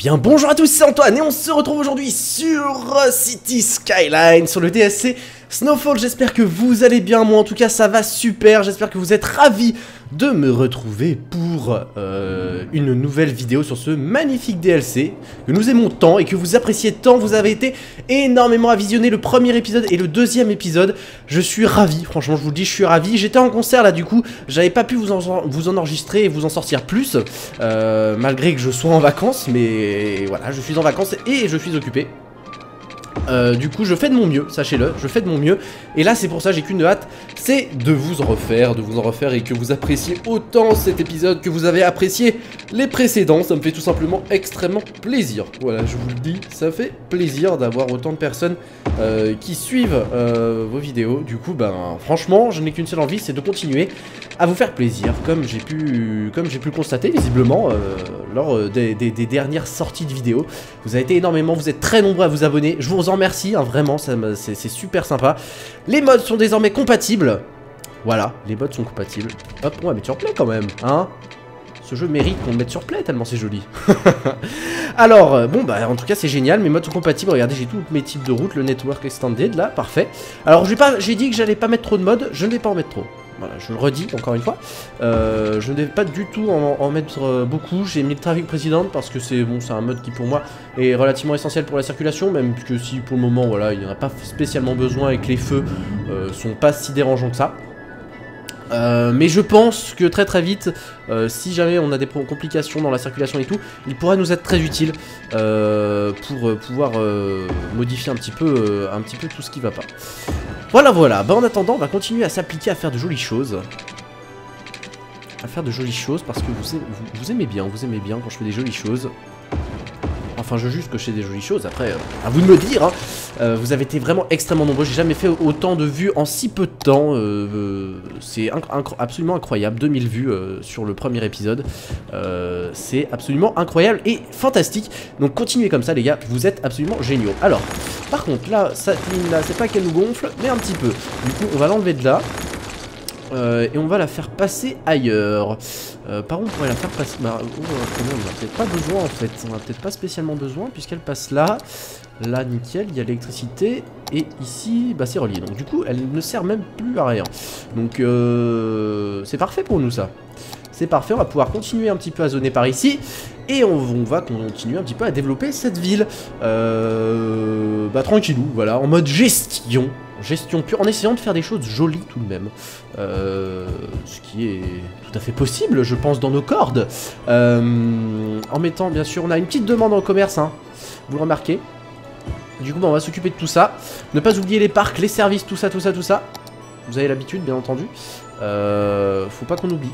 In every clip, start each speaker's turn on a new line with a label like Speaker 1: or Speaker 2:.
Speaker 1: Bien bonjour à tous, c'est Antoine et on se retrouve aujourd'hui sur City Skyline, sur le DSC Snowfall. J'espère que vous allez bien, moi en tout cas ça va super, j'espère que vous êtes ravis de me retrouver pour une nouvelle vidéo sur ce magnifique DLC que nous aimons tant et que vous appréciez tant. Vous avez été énormément à visionner le premier épisode et le deuxième épisode. Je suis ravi, franchement je vous le dis, je suis ravi. J'étais en concert là du coup, j'avais pas pu vous en enregistrer et vous en sortir plus, malgré que je sois en vacances, mais voilà, je suis en vacances et je suis occupé. Du coup je fais de mon mieux, sachez-le, je fais de mon mieux. Et là c'est pour ça, j'ai qu'une hâte, c'est de vous en refaire et que vous appréciez autant cet épisode que vous avez apprécié les précédents. Ça me fait tout simplement extrêmement plaisir. Voilà, je vous le dis, ça fait plaisir d'avoir autant de personnes qui suivent vos vidéos. Du coup ben franchement je n'ai qu'une seule envie, c'est de continuer à vous faire plaisir, comme j'ai pu le constater visiblement lors des dernières sorties de vidéos. Vous avez été énormément, vous êtes très nombreux à vous abonner, je vous en remercie, hein, vraiment, c'est super sympa. Les mods sont désormais compatibles. Voilà, les mods sont compatibles. Hop, on va mettre sur play quand même, hein. Ce jeu mérite qu'on le mette sur play tellement c'est joli. Alors, bon bah en tout cas c'est génial, mes mods sont compatibles. Regardez, j'ai tous mes types de routes, le network extended là, parfait. Alors j'ai dit que j'allais pas mettre trop de mods, je ne vais pas en mettre trop. Voilà, je le redis encore une fois, je ne vais pas du tout en mettre beaucoup. J'ai mis le traffic précédent parce que c'est bon, c'est un mode qui pour moi est relativement essentiel pour la circulation, même que si pour le moment voilà, il n'y en a pas spécialement besoin et que les feux sont pas si dérangeants que ça. Mais je pense que très vite, si jamais on a des complications dans la circulation et tout, il pourra nous être très utile pour pouvoir modifier un petit peu tout ce qui va pas. Voilà, bah en attendant on va continuer à s'appliquer à faire de jolies choses. Parce que vous aimez bien quand je fais des jolies choses. Enfin je juge que je fais des jolies choses, après à vous de me dire hein. Vous avez été vraiment extrêmement nombreux, j'ai jamais fait autant de vues en si peu de temps. C'est absolument incroyable, 2000 vues sur le premier épisode. C'est absolument incroyable et fantastique. Donc continuez comme ça les gars, vous êtes absolument géniaux. Alors, par contre là, cette ligne là, c'est pas qu'elle nous gonfle, mais un petit peu. Du coup on va l'enlever de là. Et on va la faire passer ailleurs. Par contre on pourrait la faire passer... Bah, on n'a peut-être pas besoin en fait. On n'a peut-être pas spécialement besoin puisqu'elle passe là. Là nickel, il y a l'électricité. Et ici, bah c'est relié. Donc du coup elle ne sert même plus à rien. Donc c'est parfait pour nous ça. C'est parfait, on va pouvoir continuer un petit peu à zoner par ici. Et on va continuer un petit peu à développer cette ville. Bah tranquillou, voilà, en mode gestion pure, en essayant de faire des choses jolies tout de même. Ce qui est tout à fait possible, je pense, dans nos cordes. En mettant, bien sûr, on a une petite demande en commerce, hein, vous le remarquez. Du coup, bah, on va s'occuper de tout ça. Ne pas oublier les parcs, les services, tout ça. Vous avez l'habitude, bien entendu. Faut pas qu'on oublie.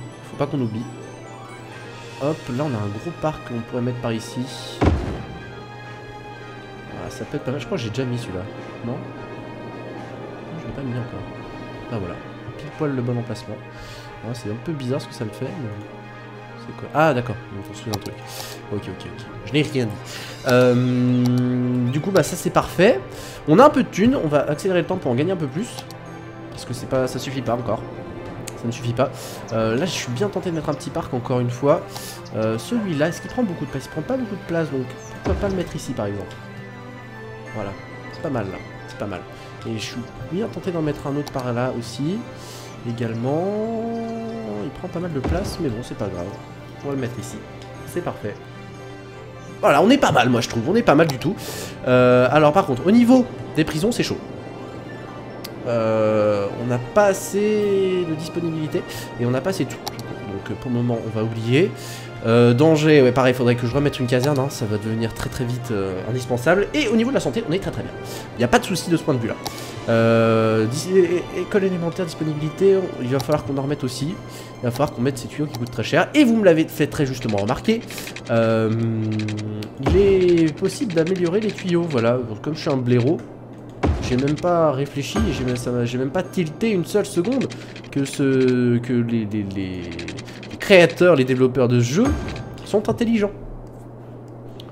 Speaker 1: Hop, là on a un gros parc qu'on pourrait mettre par ici. Voilà, ça peut être pas mal. Je crois que j'ai déjà mis celui-là. Non ? Je l'ai pas mis encore. Ah voilà, pile poil le bon emplacement. Ouais, c'est un peu bizarre ce que ça me fait. Mais... c'est quoi? Ah d'accord, on construit un truc. Ok. Je n'ai rien dit. Du coup, bah ça c'est parfait. On a un peu de thunes, on va accélérer le temps pour en gagner un peu plus. Parce que c'est pas, ça suffit pas encore. Ça ne suffit pas. Là, je suis bien tenté de mettre un petit parc encore une fois. Celui-là, est-ce qu'il prend beaucoup de place? Il prend pas beaucoup de place, donc pourquoi pas le mettre ici par exemple? Voilà, c'est pas mal là, c'est pas mal. Et je suis bien tenté d'en mettre un autre par là aussi. Également, il prend pas mal de place, mais bon, c'est pas grave. On va le mettre ici, c'est parfait. Voilà, on est pas mal, moi je trouve, on est pas mal du tout. Alors par contre, au niveau des prisons, c'est chaud. On n'a pas assez de disponibilité et on n'a pas assez de tout. Donc pour le moment on va oublier. Danger, ouais pareil, faudrait que je remette une caserne, hein, ça va devenir très vite indispensable. Et au niveau de la santé, on est très bien. Il n'y a pas de souci de ce point de vue là. École élémentaire, disponibilité, il va falloir qu'on en remette aussi. Il va falloir qu'on mette ces tuyaux qui coûtent très cher. Et vous me l'avez fait très justement remarquer, il est possible d'améliorer les tuyaux, voilà. Comme je suis un blaireau, j'ai même pas réfléchi, j'ai même pas tilté une seule seconde que les créateurs, les développeurs de jeux sont intelligents.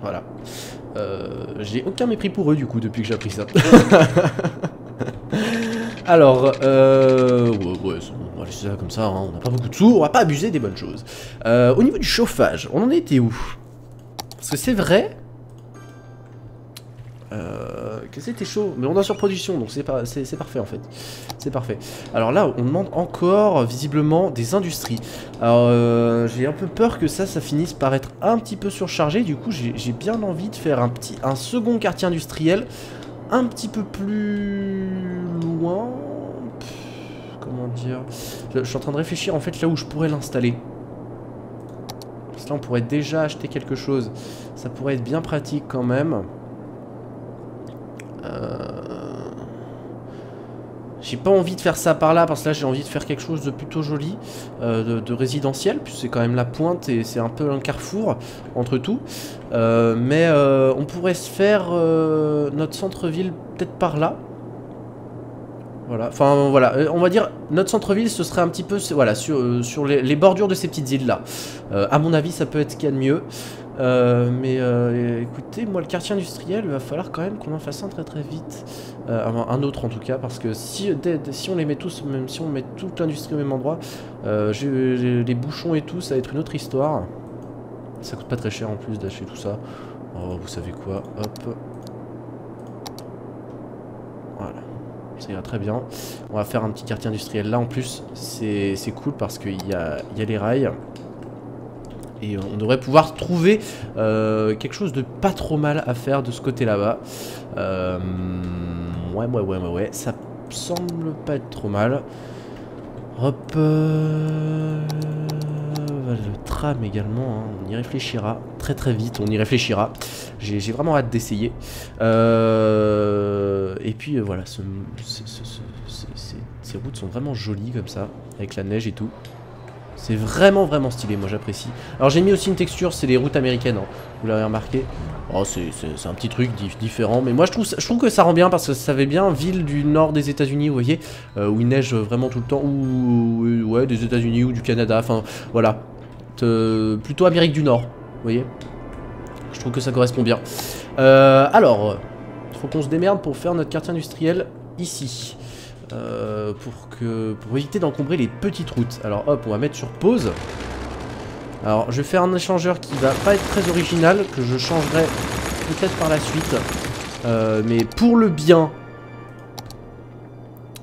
Speaker 1: Voilà. J'ai aucun mépris pour eux du coup depuis que j'ai appris ça. Alors, ouais, on va laisser ça comme ça, hein, on n'a pas beaucoup de sous, on va pas abuser des bonnes choses. Au niveau du chauffage, on en était où? Parce que c'est vrai Que c'était chaud, mais on est en surproduction, donc c'est parfait en fait. C'est parfait. Alors là, on demande encore, visiblement, des industries. Alors, j'ai un peu peur que ça finisse par être un petit peu surchargé. Du coup, j'ai bien envie de faire un second quartier industriel, un petit peu plus loin. Comment dire? Je suis en train de réfléchir en fait là où je pourrais l'installer. Parce que là, on pourrait déjà acheter quelque chose. Ça pourrait être bien pratique quand même. J'ai pas envie de faire ça par là parce que là j'ai envie de faire quelque chose de plutôt joli, de résidentiel, puisque c'est quand même la pointe et c'est un peu un carrefour entre tout. Mais on pourrait se faire notre centre-ville peut-être par là. Voilà, enfin voilà, on va dire notre centre-ville ce serait un petit peu voilà, sur les bordures de ces petites îles là. À mon avis ça peut être ce qu'il y a de mieux. Écoutez, moi le quartier industriel, il va falloir quand même qu'on en fasse un très très vite. Un autre en tout cas, parce que si on les met tous, même si on met toute l'industrie au même endroit, les bouchons et tout, ça va être une autre histoire. Ça coûte pas très cher en plus d'acheter tout ça. Oh, vous savez quoi, hop. Voilà, ça ira très bien. On va faire un petit quartier industriel là en plus, c'est cool parce qu'il y a les rails. Et on devrait pouvoir trouver quelque chose de pas trop mal à faire de ce côté là-bas. Ouais, ça semble pas être trop mal. Hop. Le tram également, hein, on y réfléchira très très vite, on y réfléchira. J'ai vraiment hâte d'essayer. Et puis voilà, ces routes sont vraiment jolies comme ça, avec la neige et tout. C'est vraiment vraiment stylé, moi j'apprécie. Alors j'ai mis aussi une texture, c'est les routes américaines, hein. Vous l'avez remarqué. Oh, c'est un petit truc différent, mais moi je trouve que ça rend bien parce que ça fait bien ville du nord des États-Unis, vous voyez, où il neige vraiment tout le temps, ou ouais, des États-Unis ou du Canada, enfin voilà, plutôt Amérique du Nord, vous voyez. Je trouve que ça correspond bien. Alors, il faut qu'on se démerde pour faire notre quartier industriel ici. Pour éviter d'encombrer les petites routes. Alors hop, on va mettre sur pause. Alors je vais faire un échangeur qui va pas être très original, que je changerai peut-être par la suite, mais pour le bien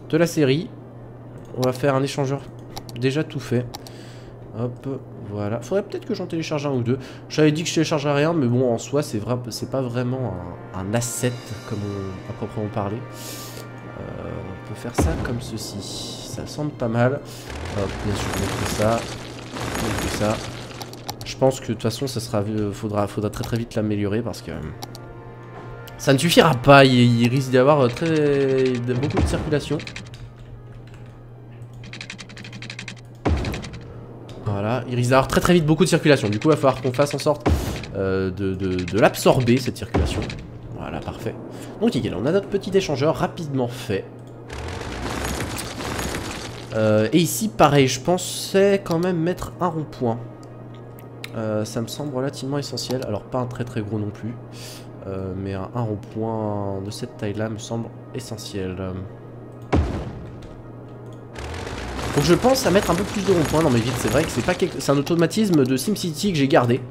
Speaker 1: de la série, on va faire un échangeur déjà tout fait. Hop, voilà. Faudrait peut-être que j'en télécharge un ou deux. J'avais dit que je téléchargerais rien, mais bon, en soi, c'est pas vraiment un asset comme on a proprement parlé. On peut faire ça comme ceci. Ça semble pas mal. Hop, bien sûr, on fait ça. On fait ça. Je pense que de toute façon, ça sera, faudra très très vite l'améliorer parce que ça ne suffira pas. Il risque d'y avoir beaucoup de circulation. Voilà, il risque d'avoir très très vite beaucoup de circulation. Du coup, il va falloir qu'on fasse en sorte de l'absorber, cette circulation. Voilà, parfait. Donc nickel, on a notre petit échangeur rapidement fait. Et ici, pareil, je pensais quand même mettre un rond-point. Ça me semble relativement essentiel. Alors, pas un très très gros non plus. Mais un rond-point de cette taille-là me semble essentiel. Donc je pense à mettre un peu plus de ronds-points dans mes villes. C'est vrai que c'est un automatisme de SimCity que j'ai gardé.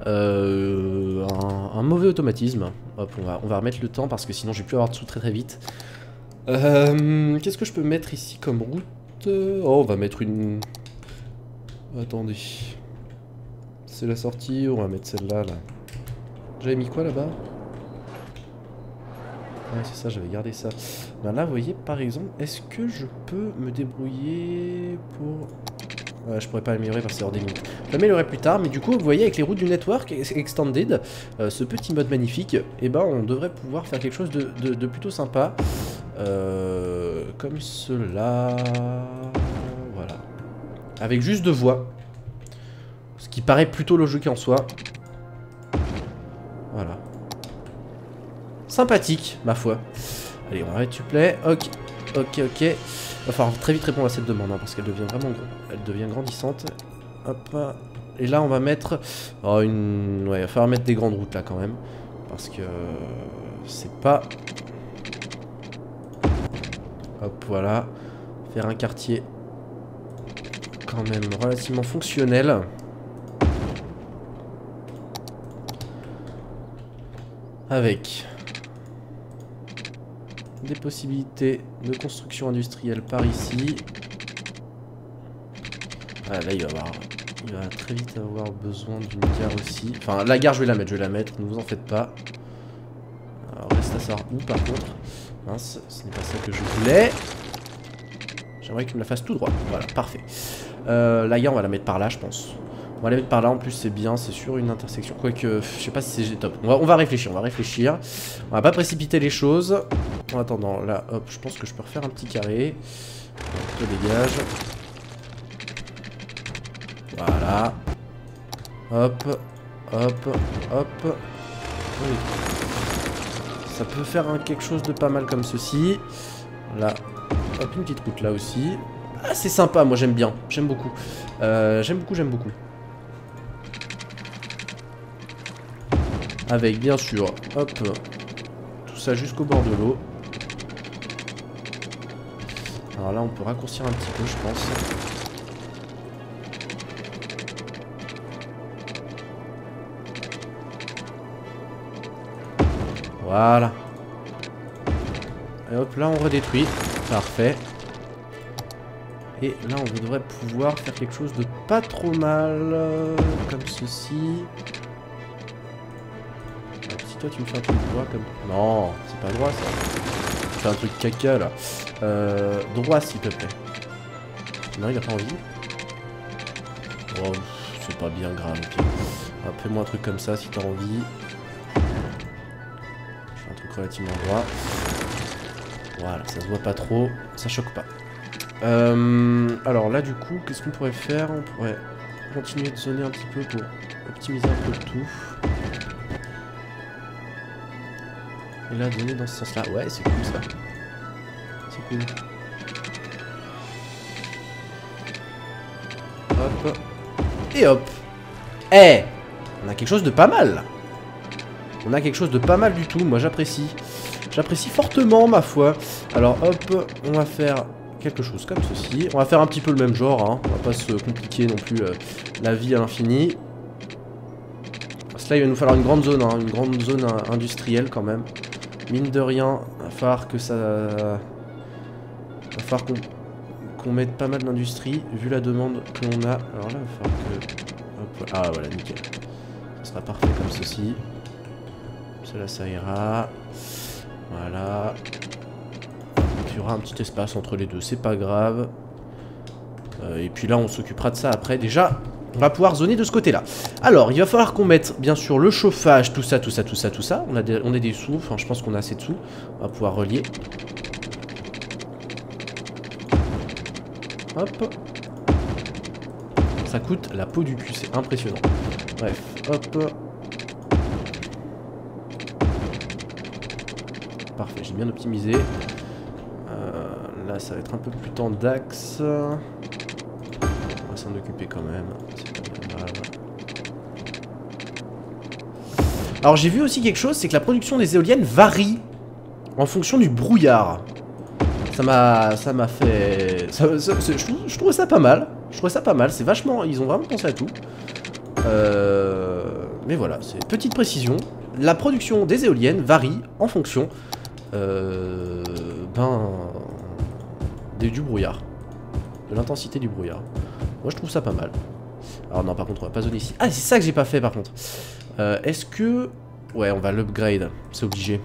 Speaker 1: Un mauvais automatisme. Hop, on va remettre le temps parce que sinon je vais plus avoir de sous très très vite. Qu'est-ce que je peux mettre ici comme route? Oh, on va mettre une... Attendez. C'est la sortie, on va mettre celle-là, là. J'avais mis quoi là-bas? Ouais, c'est ça, j'avais gardé ça. Ben là, vous voyez, par exemple, est-ce que je peux me débrouiller pour... Ouais, je pourrais pas l'améliorer parce que c'est hors des limites. Je l'améliorerai plus tard, mais du coup, vous voyez, avec les routes du network extended, ce petit mode magnifique, eh ben, on devrait pouvoir faire quelque chose de plutôt sympa. Comme cela... Voilà. Avec juste 2 voies. Ce qui paraît plutôt logique en soi. Voilà. Sympathique, ma foi. Allez, on arrête, tu plais. Ok. Va falloir très vite répondre à cette demande, hein, parce qu'elle devient vraiment grandissante. Hop. Et là, on va mettre... Oh, ouais, il va falloir mettre des grandes routes, là, quand même. Parce que... c'est pas... Hop, voilà. Faire un quartier... quand même relativement fonctionnel. Avec des possibilités de construction industrielle par ici. Ah, là, il va très vite avoir besoin d'une gare aussi. Enfin, la gare, je vais la mettre, ne vous en faites pas. Alors, reste à savoir où, par contre. Mince, ce n'est pas ça que je voulais. J'aimerais qu'il me la fasse tout droit. Voilà, parfait. La gare, on va la mettre par là, je pense. On va la mettre par là, en plus, c'est bien, c'est sur une intersection. Quoique, je sais pas si c'est top. On va réfléchir, On va pas précipiter les choses. En attendant, là, hop, je pense que je peux refaire un petit carré. Je dégage. Voilà. Hop, hop, hop. Ça peut faire quelque chose de pas mal comme ceci. Là, hop, une petite route là aussi. Ah, c'est sympa, moi j'aime bien, j'aime beaucoup. J'aime beaucoup. Avec bien sûr, hop, tout ça jusqu'au bord de l'eau. Alors là, on peut raccourcir un petit peu, je pense. Voilà. Et hop, là on redétruit. Parfait. Et là on devrait pouvoir faire quelque chose de pas trop mal. Comme ceci. Alors, si toi tu me fais un truc droit comme... Non, c'est pas droit ça. Tu fais un truc caca là. Droit s'il te plaît. Non, il a pas envie. Oh, c'est pas bien grave. Fais-moi un truc comme ça si t'as envie. Relativement droit. Voilà, ça se voit pas trop, ça choque pas. Alors là du coup, qu'est-ce qu'on pourrait faire? On pourrait continuer de zoner un petit peu pour optimiser un peu le tout. Et là, zoner dans ce sens-là. Ouais, c'est cool ça. C'est cool. Hop. Et hop. Eh, on a quelque chose de pas mal. On a quelque chose de pas mal du tout, moi j'apprécie. J'apprécie fortement ma foi. Alors hop, on va faire quelque chose comme ceci. On va faire un petit peu le même genre, hein. On va pas se compliquer non plus la vie à l'infini. Parce que là il va nous falloir une grande zone, hein, une grande zone industrielle quand même. Mine de rien, il va falloir que ça... Il va falloir qu'on mette pas mal d'industrie, vu la demande que l'on a. Alors là il va falloir que... Hop, ah voilà, nickel. Ça sera parfait comme ceci. Cela ça ira. Voilà. Il y aura un petit espace entre les deux, c'est pas grave. Et puis là on s'occupera de ça après. Déjà on va pouvoir zoner de ce côté là. Alors il va falloir qu'on mette bien sûr le chauffage, tout ça. On a des sous, enfin je pense qu'on a assez de sous. On va pouvoir relier. Hop. Ça coûte la peau du cul, c'est impressionnant. Bref, hop. Parfait, j'ai bien optimisé. Là, ça va être un peu plus temps d'axe. On va s'en occuper quand même. C'est pas grave. Alors, j'ai vu aussi quelque chose, c'est que la production des éoliennes varie en fonction du brouillard. Ça m'a fait... je trouve ça pas mal. C'est vachement... Ils ont vraiment pensé à tout. Mais voilà, c'est une petite précision. La production des éoliennes varie en fonction... du brouillard, de l'intensité du brouillard. Moi je trouve ça pas mal. Alors non, par contre on va pas zoner ici. Ah, c'est ça que j'ai pas fait par contre. Est-ce que... Ouais, on va l'upgrade, c'est obligé.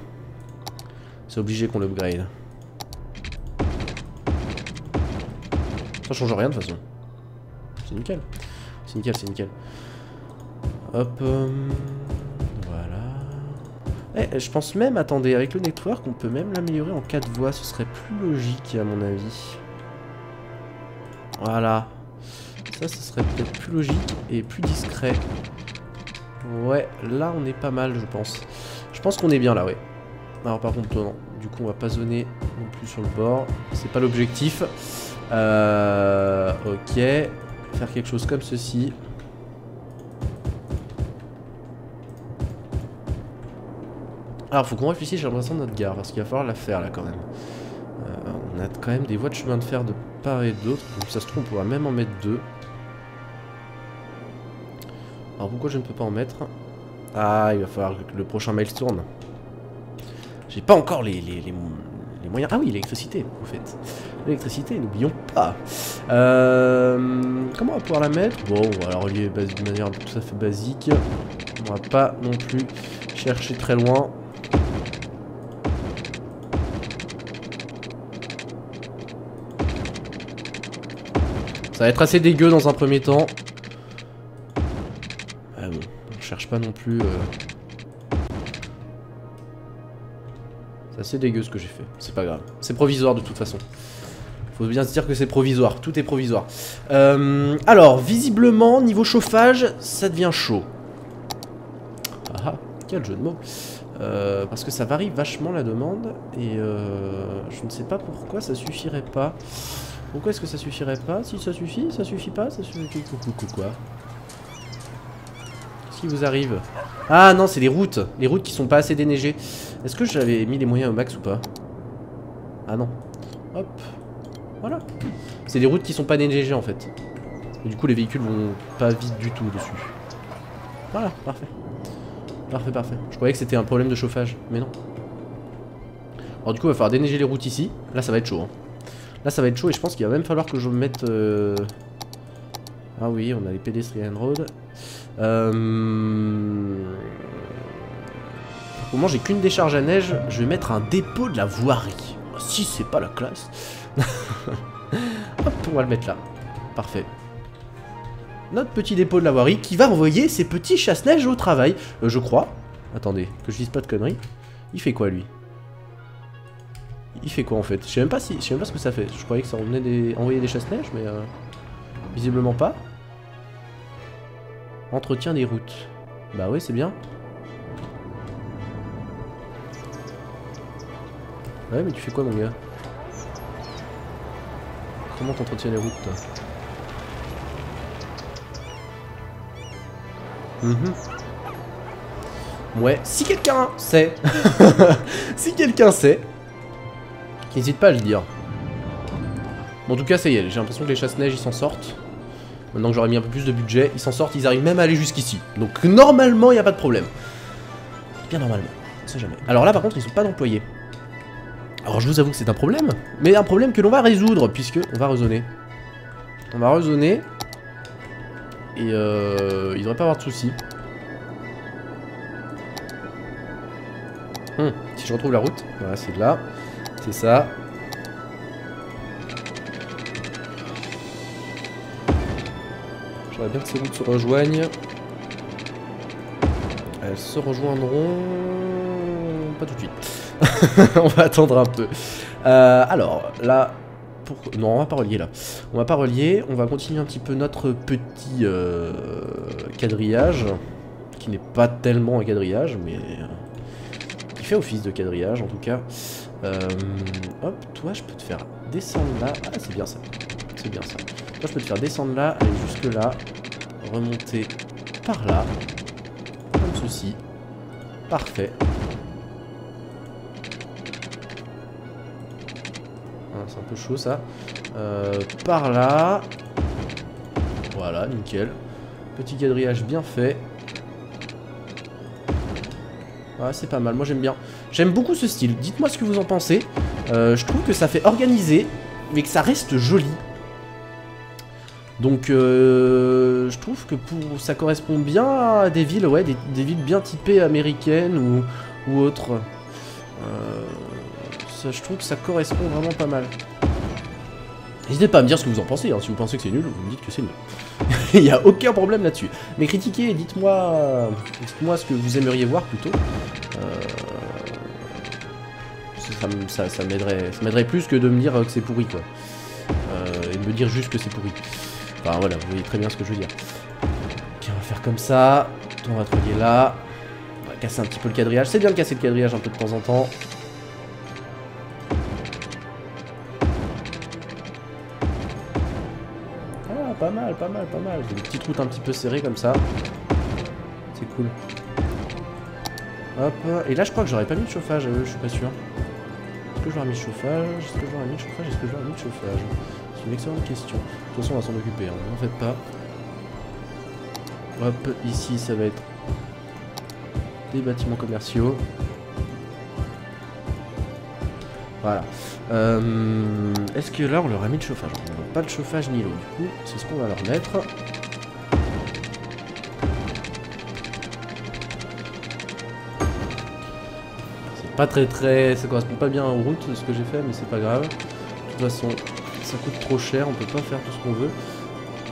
Speaker 1: C'est obligé qu'on l'upgrade. Ça change rien de toute façon. C'est nickel. C'est nickel. Hop. Je pense même, attendez, avec le network, on peut même l'améliorer en 4 voies. Ce serait plus logique, à mon avis. Voilà. Ça, ce serait peut-être plus logique et plus discret. Ouais, là, on est pas mal, je pense. Je pense qu'on est bien, là, ouais. Alors, par contre, non. Du coup, on va pas zoner non plus sur le bord. C'est pas l'objectif. Ok. Faire quelque chose comme ceci. Alors faut qu'on réfléchisse, j'ai l'impression de notre gare, parce qu'il va falloir la faire là quand même. On a quand même des voies de chemin de fer de part et d'autre, donc ça se trouve on pourra même en mettre 2. Alors pourquoi je ne peux pas en mettre? Ah, il va falloir que le prochain milestone. J'ai pas encore les moyens. Ah oui, l'électricité, vous faites. L'électricité, n'oublions pas. Comment on va pouvoir la mettre? Bon, on va la relier de manière tout à fait basique. On va pas non plus chercher très loin. Ça va être assez dégueu dans un premier temps. Ah bon, on cherche pas non plus... C'est assez dégueu ce que j'ai fait, c'est pas grave. C'est provisoire de toute façon. Faut bien se dire que c'est provisoire, tout est provisoire. Alors, visiblement, niveau chauffage, ça devient chaud. Ah, quel jeu de mots. Parce que ça varie vachement la demande. Et je ne sais pas pourquoi ça suffirait pas. Pourquoi est-ce que ça suffirait pas? Si ça suffit pas, ça suffit... Quoi? Qu'est-ce qui vous arrive? Ah non, c'est les routes qui sont pas assez déneigées. Est-ce que j'avais mis les moyens au max ou pas? Ah non. Hop. Voilà. C'est des routes qui sont pas déneigées en fait. Et du coup les véhicules vont pas vite du tout dessus. Voilà, parfait. Parfait. Je croyais que c'était un problème de chauffage, mais non. Alors du coup il va falloir déneiger les routes ici. Là ça va être chaud. Hein. Là ça va être chaud et je pense qu'il va même falloir que je me mette... Ah oui, on a les pedestrian road. Au moment j'ai qu'une décharge à neige, je vais mettre un dépôt de la voirie. Si c'est pas la classe. Hop, on va le mettre là. Parfait. Notre petit dépôt de la voirie qui va envoyer ses petits chasse-neige au travail. Je crois. Attendez, que je dise pas de conneries. Il fait quoi lui? Il fait quoi en fait? Je sais même pas ce que ça fait. Je croyais que ça envoyait des chasse-neige, mais visiblement pas. Entretien des routes. Bah oui, c'est bien. Ouais, mais tu fais quoi mon gars? Comment t'entretiens les routes toi? Ouais, si quelqu'un sait, si quelqu'un sait, n'hésite pas à le dire. Bon, en tout cas, ça y est, j'ai l'impression que les chasse-neige ils s'en sortent. Maintenant que j'aurais mis un peu plus de budget, ils s'en sortent, ils arrivent même à aller jusqu'ici. Donc normalement, il n'y a pas de problème. Bien normalement, on sait jamais. Alors là, par contre, ils sont pas d'employés. Alors je vous avoue que c'est un problème, mais un problème que l'on va résoudre, puisque on va raisonner. On va raisonner. Et il devrait pas avoir de soucis. Si je retrouve la route, voilà, c'est là. C'est ça. J'aimerais bien que ces routes se rejoignent. Elles se rejoindront... Pas tout de suite. On va attendre un peu. Alors, là... Non, on va pas relier là. On va pas relier. On va continuer un petit peu notre petit quadrillage. Qui n'est pas tellement un quadrillage, mais... qui fait office de quadrillage en tout cas. Hop, toi je peux te faire descendre là. Ah, c'est bien ça. C'est bien ça. Toi je peux te faire descendre là, aller jusque là. Remonter par là. Comme ceci. Parfait. Ah, c'est un peu chaud ça. Par là. Voilà, nickel. Petit quadrillage bien fait. Ouais, c'est pas mal, moi j'aime bien. J'aime beaucoup ce style, dites-moi ce que vous en pensez. Je trouve que ça fait organisé, mais que ça reste joli. Donc je trouve que ça correspond bien à des villes, ouais, des villes bien typées américaines ou autres. Je trouve que ça correspond vraiment pas mal. N'hésitez pas à me dire ce que vous en pensez, hein. Si vous pensez que c'est nul, vous me dites que c'est nul. Il n'y a aucun problème là-dessus. Mais critiquez, dites-moi ce que vous aimeriez voir plutôt. Ça m'aiderait plus que de me dire que c'est pourri, quoi. Et de me dire juste que c'est pourri. Enfin voilà, vous voyez très bien ce que je veux dire. Ok, on va faire comme ça. On va relier là. On va casser un petit peu le quadrillage. C'est bien de casser le quadrillage un peu de temps en temps. Pas mal, pas mal, pas mal. J'ai des petites routes un petit peu serrées comme ça. C'est cool. Hop. Et là, je crois que j'aurais pas mis de chauffage. Je suis pas sûr. Est-ce que j'aurais mis de chauffage? Est-ce que j'aurais mis de chauffage? Est-ce que j'aurais mis de chauffage? C'est une excellente question. De toute façon, on va s'en occuper. Hein. N'en faites pas. Hop. Ici, ça va être des bâtiments commerciaux. Voilà. Est-ce que là on leur a mis le chauffage? On n'a pas de chauffage ni l'eau. Du coup, c'est ce qu'on va leur mettre. C'est pas très... Ça correspond pas bien aux routes ce que j'ai fait, mais c'est pas grave. De toute façon, ça coûte trop cher, on peut pas faire tout ce qu'on veut.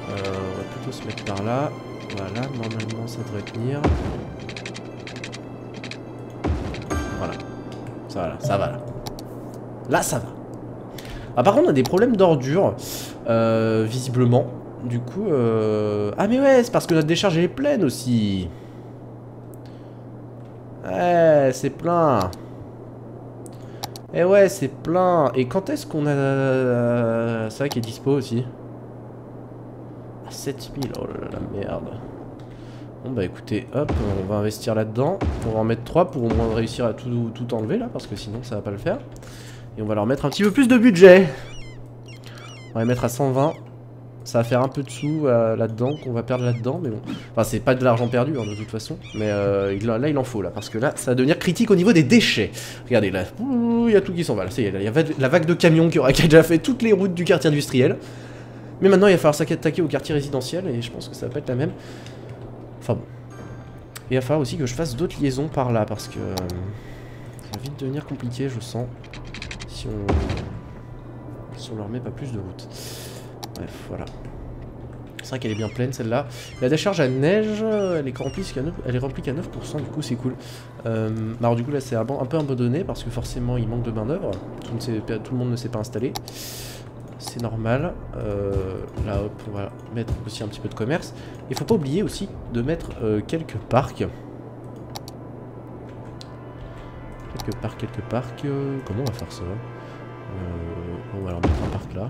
Speaker 1: On va plutôt se mettre par là. Voilà, normalement ça devrait tenir. Voilà. Ça va là. Là ça va. Ah par contre on a des problèmes d'ordures. Visiblement. Du coup... Ah mais ouais, c'est parce que notre décharge elle est pleine aussi. Ouais, c'est plein. Eh ouais, c'est plein. Et quand est-ce qu'on a ça qui est dispo aussi? 7000, oh là là, merde. Bon bah écoutez, hop, on va investir là-dedans. On va en mettre 3 pour au moins réussir à tout enlever là, parce que sinon ça va pas le faire. Et on va leur mettre un petit peu plus de budget. On va les mettre à 120. Ça va faire un peu de sous là-dedans, qu'on va perdre là-dedans, mais bon. Enfin, c'est pas de l'argent perdu hein, de toute façon. Mais là, il en faut là, parce que là, ça va devenir critique au niveau des déchets. Regardez là, il y a tout qui s'en va. Il y a la vague de camions qui a déjà fait toutes les routes du quartier industriel. Mais maintenant, il va falloir s'attaquer au quartier résidentiel, et je pense que ça va pas être la même. Enfin bon. Et il va falloir aussi que je fasse d'autres liaisons par là, parce que ça va vite devenir compliqué, je sens. Si on leur met pas plus de routes. Bref, voilà. C'est vrai qu'elle est bien pleine celle-là. La décharge à neige, elle est remplie qu'à 9%, du coup c'est cool. Alors du coup là c'est un peu abandonné parce que forcément il manque de main d'œuvre. Tout le monde ne s'est pas installé. C'est normal. Là hop, on va mettre aussi un petit peu de commerce. Il faut pas oublier aussi de mettre quelques parcs. Quelques parcs. Comment on va faire ça? On va leur mettre un parc là.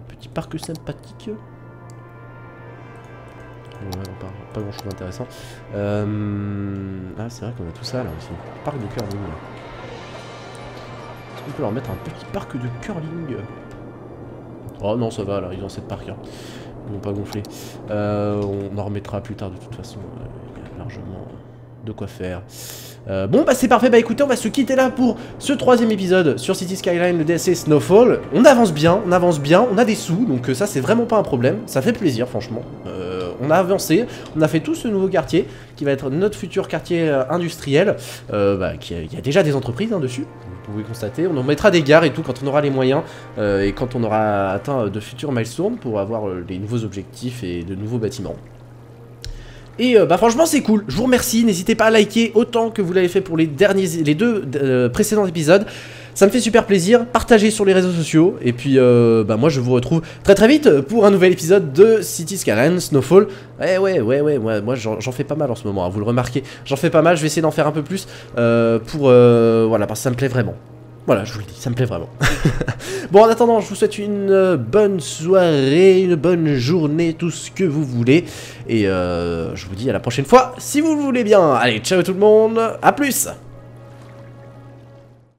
Speaker 1: Petit parc sympathique. Ouais, pas grand chose d'intéressant. Ah, c'est vrai qu'on a tout ça là aussi. Parc de curling. Est-ce qu'on peut leur mettre un petit parc de curling? Oh non, ça va là, ils ont cette parc. Hein. Ils vont pas gonfler. On en remettra plus tard de toute façon. Il y a largement de quoi faire. Bon bah c'est parfait, bah écoutez on va se quitter là pour ce 3e épisode sur Cities Skyline, le DLC Snowfall. On avance bien, on a des sous, donc ça c'est vraiment pas un problème, ça fait plaisir franchement. On a avancé, on a fait tout ce nouveau quartier qui va être notre futur quartier industriel, il y a déjà des entreprises hein, dessus, vous pouvez constater, on en mettra des gares et tout quand on aura les moyens et quand on aura atteint de futurs milestones pour avoir les nouveaux objectifs et de nouveaux bâtiments. Et bah franchement c'est cool, je vous remercie, n'hésitez pas à liker autant que vous l'avez fait pour les deux précédents épisodes. Ça me fait super plaisir, partagez sur les réseaux sociaux, et puis bah moi je vous retrouve très vite pour un nouvel épisode de Cities Skyline Snowfall. Ouais, moi j'en fais pas mal en ce moment, hein, vous le remarquez, j'en fais pas mal, je vais essayer d'en faire un peu plus voilà, parce que ça me plaît vraiment. Voilà, je vous le dis, ça me plaît vraiment. Bon, en attendant, je vous souhaite une bonne soirée, une bonne journée, tout ce que vous voulez. Et je vous dis à la prochaine fois, si vous le voulez bien. Allez, ciao tout le monde, à plus!